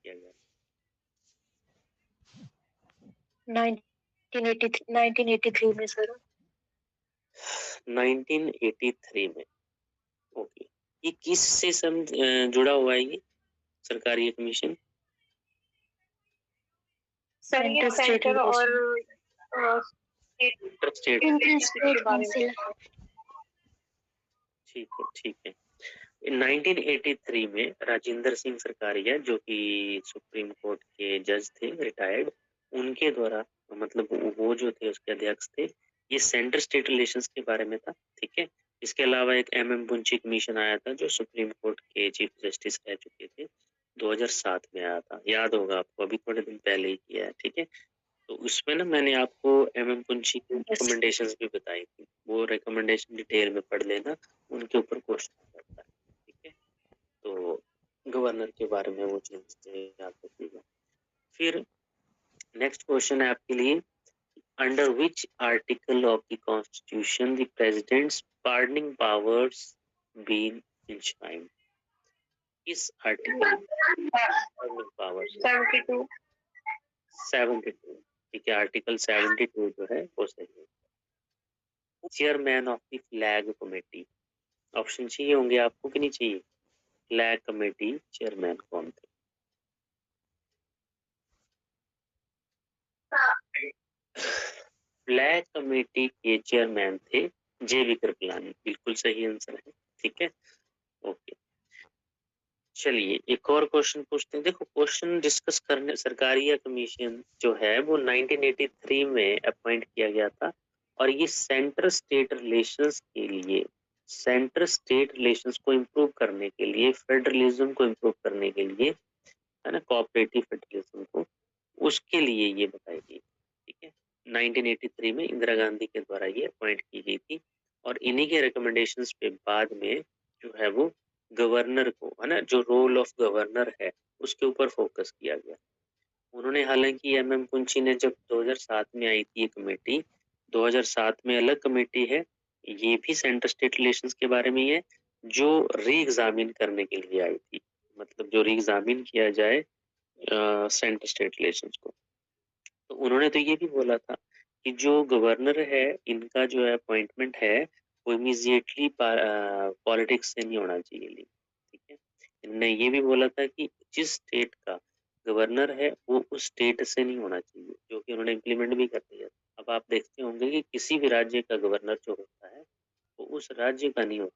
किया गया? 1983 में सर। 1983 में। ओके, ये किस से जुड़ा हुआ है ये सरकारी कमीशन? सर ये सेंटर और स्टेट। ठीक है। 1983 में राजेंद्र सिंह सरकारिया, जो कि सुप्रीम कोर्ट के जज थे, रिटायर्ड, उनके द्वारा, मतलब वो जो थे उसके अध्यक्ष थे, ये सेंटर स्टेट रिलेशंस के बारे में था। ठीक है। इसके अलावा एक एम पुंची कमीशन आया था, जो सुप्रीम कोर्ट के चीफ जस्टिस रह चुके थे, 2007 में आया था, याद होगा आपको, अभी थोड़े दिन पहले ही किया है। ठीक है। तो उसमें ना मैंने आपको एम पुंची की रिकमेंडेशंस भी बताई थी, वो रिकमेंडेशन डिटेल में पढ़ लेना, उनके ऊपर क्वेश्चन करता है। ठीक है। तो गवर्नर के बारे में वो चीजें याद रखिएगा। फिर नेक्स्ट क्वेश्चन है आपके लिए, under which article of the constitution the president's pardoning powers been enshrined? इस आर्टिकल पार्डनिंग पावर्स 72। 72। ठीक है, आर्टिकल 72 जो है वो सही है। Chairman of the flag committee, option चाहिए होंगे आपको कि नहीं चाहिए? फ्लैग कमेटी चेयरमैन कौन थे? फ्लैग कमेटी के चेयरमैन थे जे.वी. कृपलानी, बिल्कुल सही आंसर है। ठीक है। ओके, चलिए एक और क्वेश्चन पूछते हैं। देखो, क्वेश्चन डिस्कस करने, सरकारिया कमीशन जो है वो 1983 में अपॉइंट किया गया था, और ये सेंटर स्टेट रिलेशंस के लिए, सेंटर स्टेट रिलेशंस को इम्प्रूव करने के लिए, फेडरलिज्म को इम्प्रूव करने के लिए, है ना, कोऑपरेटिव फेडरलिज्म को, उसके लिए ये बताई गई। ठीक है। 1983 में इंदिरा गांधी के द्वारा ये अपॉइंट की गई थी, और इन्हीं के रिकमेंडेशंस पे बाद में जो है वो गवर्नर को, है ना, जो रोल ऑफ गवर्नर है उसके ऊपर फोकस किया गया। उन्होंने, हालांकि एम पुंची ने जब 2007 में आई थी ये कमेटी, 2007 में अलग कमेटी है, ये भी सेंटर स्टेट रिलेशंस के बारे में ही है, जो री एग्जामिन करने के लिए आई थी, मतलब जो री एग्जामिन किया जाए सेंटर स्टेट रिलेशंस को। तो उन्होंने तो ये भी बोला था कि जो गवर्नर है, इनका जो है अपॉइंटमेंट है, वो इमीडिएटली पॉलिटिक्स से नहीं होना चाहिए। ठीक है। इन्होंने ये भी बोला था कि जिस स्टेट का गवर्नर है वो उस स्टेट से नहीं होना चाहिए, जो कि उन्होंने इम्प्लीमेंट भी कर दिया। अब आप देखते होंगे कि किसी भी राज्य का गवर्नर जो होता है वो उस राज्य का नहीं होता।